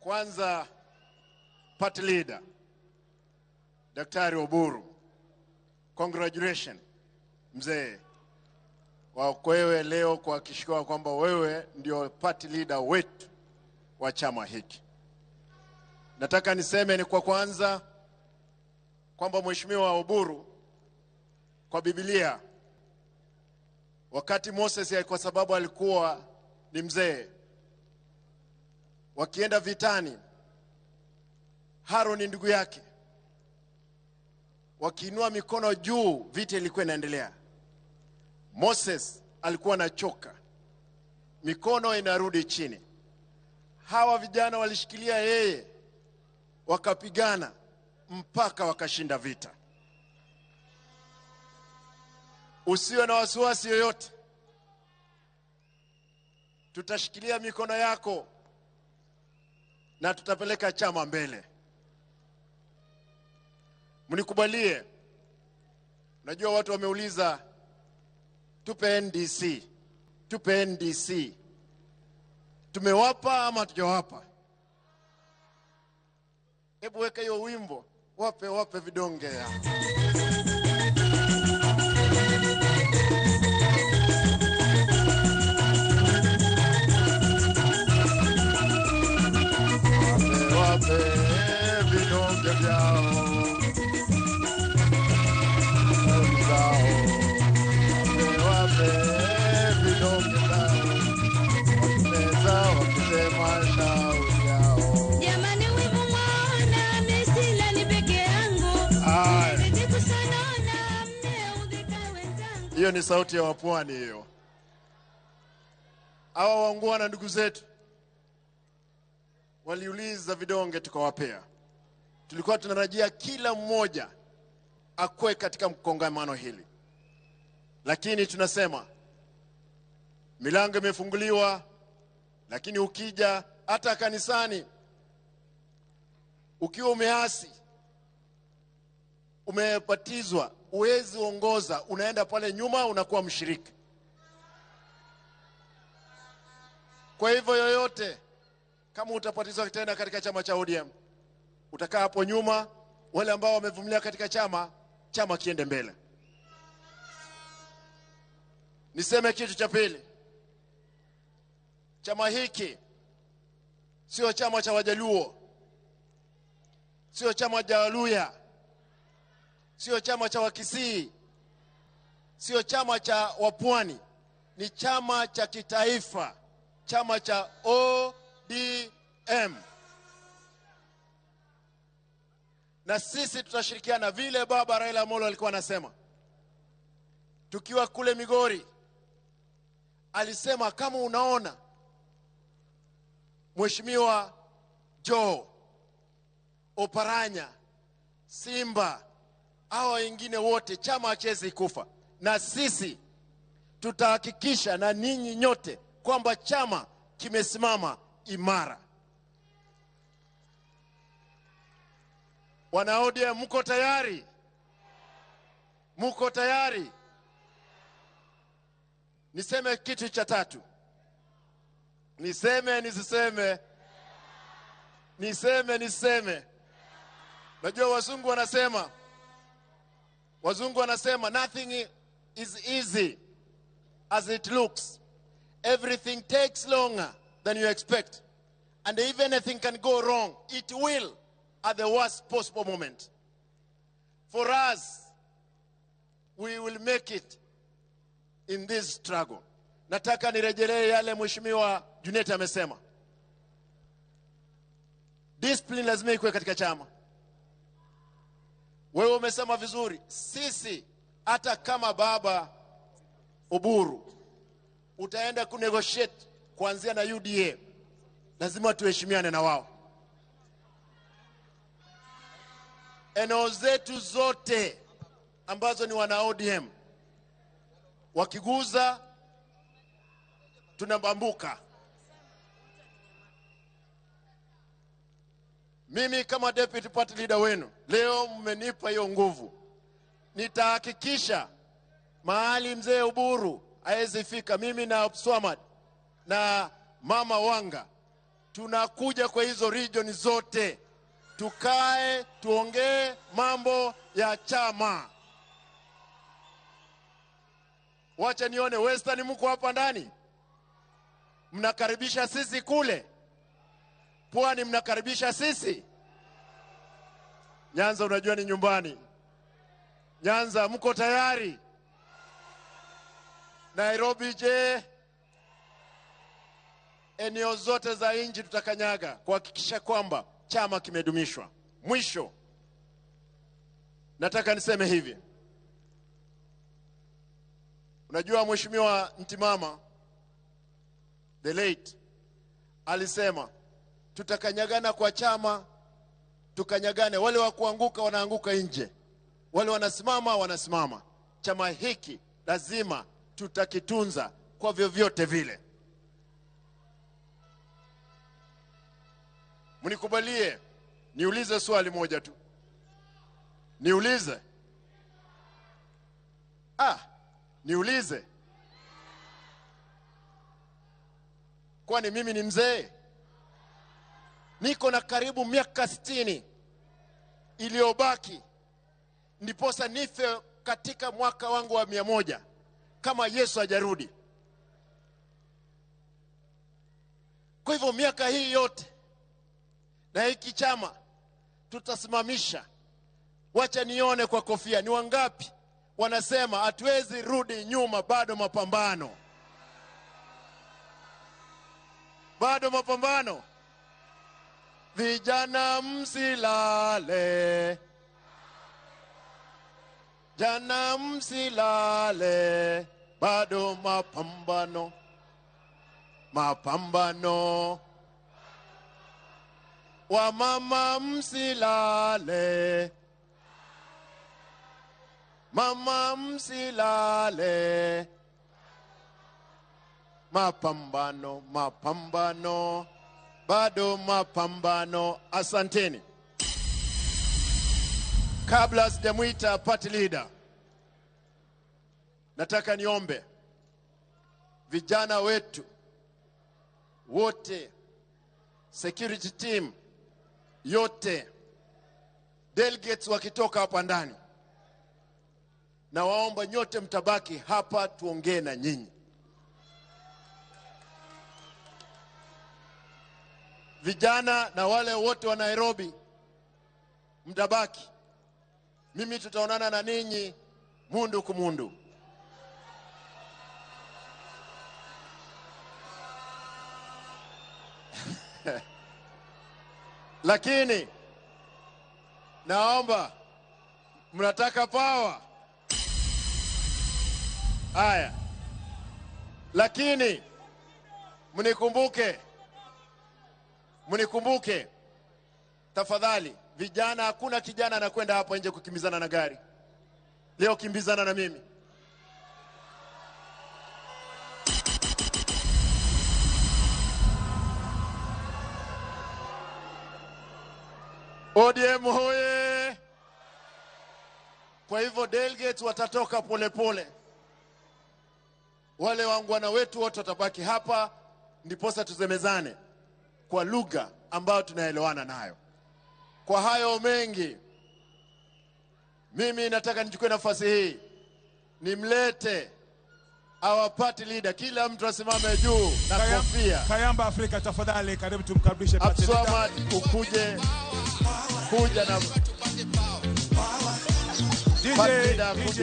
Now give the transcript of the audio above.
Kwanza, party leader Daktari Oburu, congratulations mzee kwa kwewe leo kwa kishikwa kwamba wewe ndio party leader wetu wa chama hiki. Nataka niseme ni kwa kwanza kwamba Mheshimiwa Oburu, kwa Biblia wakati Moses, kwa sababu alikuwa ni mzee, wakienda vitani, Haruni ndugu yake wakiinua mikono juu, vita ilikuwa inaendelea. Moses alikuwa anachoka, mikono inarudi chini. Hawa vijana walishikilia yeye, wakapigana mpaka wakashinda vita. Usiwe na wasiwasi yoyote, tutashikilia mikono yako na tutapeleka chama mbele. Mnikubalie, najua watu wameuliza tupe NDC, tupe NDC. Tumewapa ama hatujawapa? Hebu weka hiyo wimbo, wape vidonge ya. Wape vidonge vyao. Hiyo ni sauti ya wapwani hiyo. Hawa waungwana ndugu zetu waliuliza vidonge tukawapea. Tulikuwa tunarajia kila mmoja akwe katika mkongamano hili, lakini tunasema milango imefunguliwa. Lakini ukija hata kanisani, ukiwa umeasi, umebatizwa, uwezi ongoza, unaenda pale nyuma unakuwa mshiriki. Kwa hivyo yoyote, kama utabatizwa tena katika chama cha ODM, utakaa hapo nyuma. Wale ambao wamevumilia katika chama kiende mbele. Niseme kitu cha pili, chama hiki sio chama cha Wajaluo, sio chama cha Waluya, sio chama cha Wakisii, sio chama cha Wapwani, ni chama cha kitaifa, chama cha ODM. Na sisi tutashirikiana vile baba Raila Amolo alikuwa anasema. Tukiwa kule Migori, alisema kama unaona Mheshimiwa Joe, Oparanya, Simba, hawa wengine wote, chama hachezi kufa. Na sisi tutahakikisha na ninyi nyote kwamba chama kimesimama imara. Wana ODM, mko tayari? Mko tayari? Niseme kitu cha tatu. Niseme nisiseme? Niseme. Najua wazungu wanasema nothing is easy as it looks. Everything takes longer than you expect. And if anything can go wrong, it will at the worst possible moment. For us, we will make it in this struggle. Nataka nirejelee yale Mheshimiwa Junet amesema. Discipline lazima ikuwe katika chama. Wewe umesema vizuri, sisi hata kama baba Oburu utaenda kunegotiate kuanzia na UDA, lazima tuheshimiane na wao. Eneo zetu zote ambazo ni wana ODM, wakiguza tunabambuka. Mimi kama deputy party leader wenu, leo mmenipa hiyo nguvu. Nitahakikisha mahali mzee Oburu haezi fika, mimi na Swamad na mama Wanga tunakuja kwa hizo region zote, tukae tuongee mambo ya chama. Wacha nione Western, mko hapa ndani, mnakaribisha sisi kule Pwani, mnakaribisha sisi. Nyanza unajua ni nyumbani. Nyanza mko tayari? Nairobi je? Eneo zote za nchi tutakanyaga kuhakikisha kwamba chama kimedumishwa. Mwisho nataka niseme hivi. Unajua Mheshimiwa Ntimama the late alisema tutakanyagana kwa chama, tukanyagane. Wale wa kuanguka wanaanguka nje, wale wanasimama wanasimama. Chama hiki lazima tutakitunza kwa vyovyote vile. Mnikubalie niulize swali moja tu. Niulize? Niulize. Kwani mimi ni mzee? Niko na karibu miaka 60 iliyobaki ndiposa nife katika mwaka wangu wa 100 kama Yesu hajarudi. Kwa hivyo miaka hii yote na hiki chama tutasimamisha. Wacha nione kwa kofia ni wangapi wanasema hatuwezi rudi nyuma, bado mapambano. Bado mapambano. Vijana msilale, jana msilale, bado mapambano. Mapambano. Wamama msilale, mama msilale, mapambano, mapambano, bado mapambano. Asanteni. Kabla sijamuita party leader, nataka niombe vijana wetu wote, security team yote, delegates wakitoka hapa ndani, na waomba nyote mtabaki hapa tuongee na nyinyi. Vijana na wale wote wa Nairobi mtabaki. Mimi tutaonana na ninyi mundu kumundu. Lakini naomba, mnataka power. Haya. Lakini mnikumbuke tafadhali vijana, hakuna kijana anakwenda hapo nje kukimbizana na gari. Leo kimbizana na mimi. ODM hoye! Kwa hivyo delegates watatoka polepole. Wale wangwana wetu wote watabaki hapa, ndiposa tuzemezane kwa lugha ambayo tunaelewana nayo. Kwa hayo mengi, mimi nataka nichukue nafasi hii nimlete our party leader. Kila mtu asimame juu na kofia. Kayamba Afrika tafadhali, karibu tumkaribishe party leader. Abdulswamad, ukuje kuja na DJ